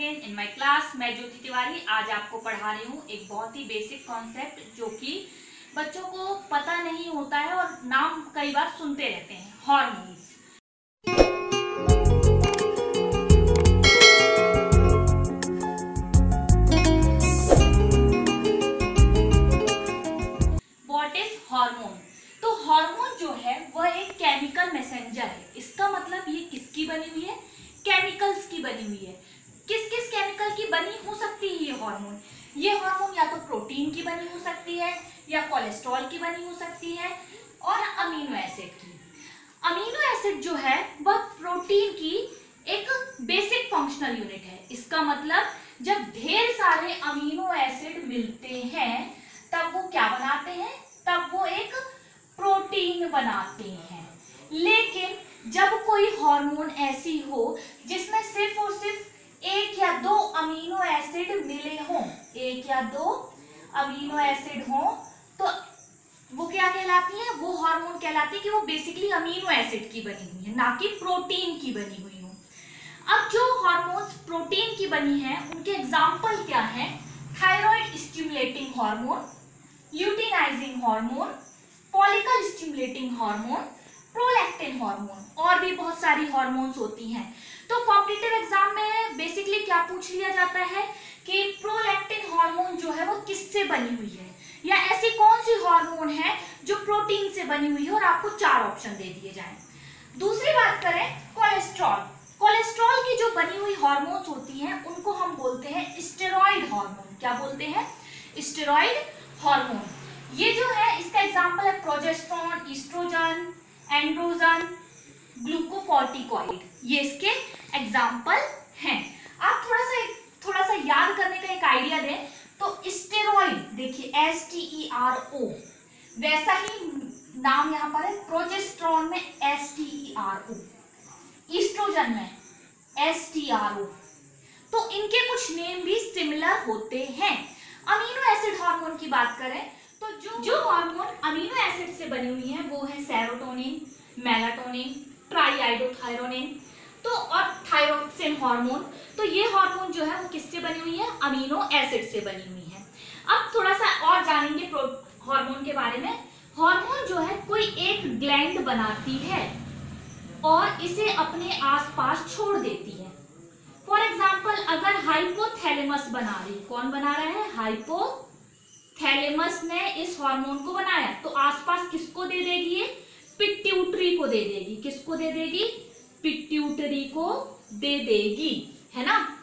Again in my class. मैं ज्योति तिवारी आज आपको पढ़ा रही हूँ एक बहुत ही बेसिक कॉन्सेप्ट जो कि बच्चों को पता नहीं होता है और नाम कई बार सुनते रहते हैं, हार्मोन्स। What is hormone? तो हार्मोन जो है वह एक केमिकल मैसेंजर है। इसका मतलब ये किसकी बनी हुई है? केमिकल्स की बनी हुई है। किस किस केमिकल की बनी हो सकती है ये हार्मोन? ये हार्मोन या तो प्रोटीन की बनी हो सकती है, या कोलेस्ट्रॉल की बनी हो सकती है, और अमीनो एसिड की। अमीनो एसिड जो है वह प्रोटीन की एक बेसिक फंक्शनल यूनिट है। इसका मतलब जब ढेर सारे अमीनो एसिड मिलते हैं तब वो क्या बनाते हैं? तब वो एक प्रोटीन बनाते हैं। लेकिन जब कोई हार्मोन ऐसी हो जिसमें सिर्फ और सिर्फ एक या दो अमीनो एसिड मिले हों, एक या दो अमीनो एसिड हों, तो वो क्या कहलाती है? वो हार्मोन कहलाती है कि वो बेसिकली अमीनो एसिड की बनी हुई है, ना कि प्रोटीन की बनी हुई हो। अब जो हार्मोन्स प्रोटीन की बनी है उनके एग्जाम्पल क्या है? Thyroid stimulating hormone, luteinizing hormone, follicle stimulating hormone, prolactin hormone, और भी बहुत सारी हार्मोन्स होती हैं। तो कॉम्पिटिटिव एग्जाम में बेसिकली क्या पूछ लिया जाता है कि प्रोलैक्टिन हार्मोन जो है वो किससे बनी हुई है, या ऐसी कौन सी हार्मोन है जो प्रोटीन से बनी हुई है, और आपको 4 ऑप्शन दे दिए जाएं। दूसरी बात करें कोलेस्ट्रॉल। कोलेस्ट्रॉल की जो बनी हुई हार्मोन्स होती हैं उनको हम बोलते हैं स्टेरॉइड हार्मोन। क्या बोलते हैं? Steroid hormone. ये जो है इसका एग्जाम्पल है प्रोजेस्टेरोन, ईस्ट्रोजन, एंड्रोजन, ग्लूकोकॉर्टिकॉइड। ये इसके एग्जाम्पल हैं। आप थोड़ा सा याद करने का एक आइडिया दें तो स्टेरॉइड देखिए STERO, वैसा ही नाम यहाँ पर है। प्रोजेस्टेरोन में STERO, ईस्ट्रोजन में STRO। तो इनके कुछ नेम भी सिमिलर होते हैं। अमीनो एसिड हार्मोन की बात करें तो जो हार्मोन अमीनो एसिड से बनी हुई है वो है सेरोटोनिन, मेलाटोनिन, ट्राईआइडोथायरोनिन, तो और थायरोक्सिन हार्मोन। तो ये हार्मोन जो है वो किससे बनी हुई है? अमीनो एसिड से बनी हुई है। अब थोड़ा सा और जानेंगे हार्मोन के बारे में। हार्मोन जो है कोई एक ग्लैंड बनाती है और इसे अपने आसपास छोड़ देती है। फॉर एग्जाम्पल अगर हाइपोथैलेमस बना रही, कौन बना रहा है? हाइपोथैलेमस ने इस हार्मोन को बनाया, तो आसपास किसको दे देगी? ये पिट्यूटरी को दे देगी। किसको दे देगी? पिट्यूटरी को दे देगी, है ना।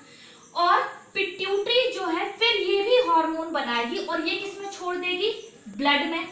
और पिट्यूटरी जो है फिर ये भी हार्मोन बनाएगी और ये किसमें छोड़ देगी? ब्लड में।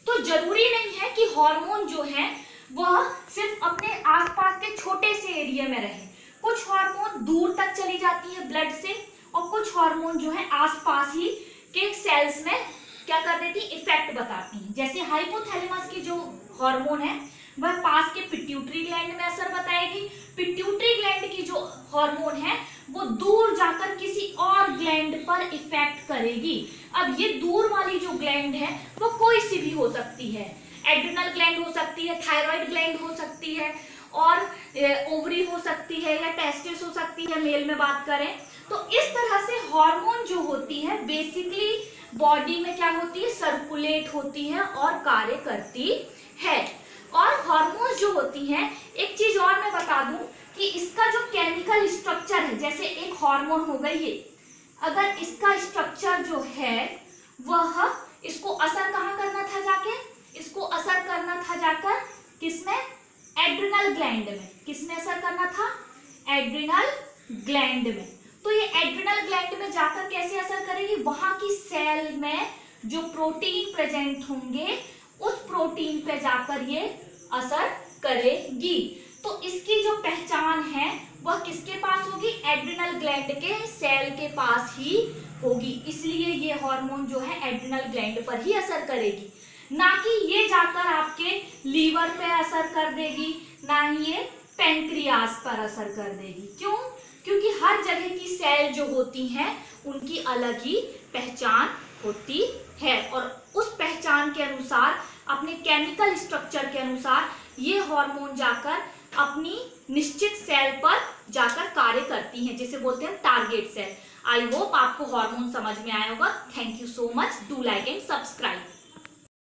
तो जरूरी नहीं है कि हार्मोन जो है वह सिर्फ अपने आसपास के छोटे से एरिया में रहे। कुछ हार्मोन दूर तक चली जाती है ब्लड से, और कुछ हार्मोन जो है आसपास ही के सेल्स में क्या कर देती? इफेक्ट बताती हैं। जैसे हाइपोथैलेमस की जो हार्मोन है वह पास के पिट्यूटरी ग्लैंड में असर बताएगी। पिट्यूटरी ग्लैंड की जो हार्मोन है वो दूर जाकर किसी और ग्लैंड पर इफेक्ट करेगी। अब ये दूर वाली जो ग्लैंड है वो कोई सी भी हो सकती है। एड्रिनल ग्लैंड हो सकती है, थायराइड ग्लैंड हो सकती है, और ओवरी हो सकती है, या टेस्टिस हो सकती है मेल में बात करें। तो इस तरह से हार्मोन जो होती है बेसिकली बॉडी में क्या होती है? सर्कुलेट होती है और कार्य करती है। और हार्मोन्स जो होती हैं, एक चीज और मैं बता दूं कि इसका जो केमिकल स्ट्रक्चर है, जैसे एक हार्मोन हो गई ये, अगर इसका स्ट्रक्चर जो है वह इसको असर कहाँ करना था? जाके इसको असर करना था जाकर किसमें? एड्रिनल ग्लैंड में। किसमें असर करना था? एड्रिनल ग्लैंड में। तो ये एड्रिनल ग्लैंड में जाकर कैसे असर करेगी? वहां की सेल में जो प्रोटीन प्रेजेंट होंगे उस प्रोटीन पे जाकर ये असर करेगी। तो इसकी जो पहचान है वह किसके पास होगी? एड्रिनल ग्लैंड के सेल के पास ही होगी। इसलिए ये हार्मोन जो है एड्रिनल ग्लैंड पर ही असर करेगी, ना कि ये जाकर आपके लीवर पे असर कर देगी, ना ही ये पैंक्रियास पर असर कर देगी। क्यों? क्योंकि हर जगह की सेल जो होती हैं उनकी अलग ही पहचान होती है, और उस पहचान के अनुसार अपने केमिकल स्ट्रक्चर के अनुसार ये हार्मोन जाकर अपनी निश्चित सेल पर जाकर कार्य करती हैं, जिसे बोलते हैं टारगेट सेल। आई होप आपको हार्मोन समझ में आया होगा। Thank you so much. Do like and subscribe.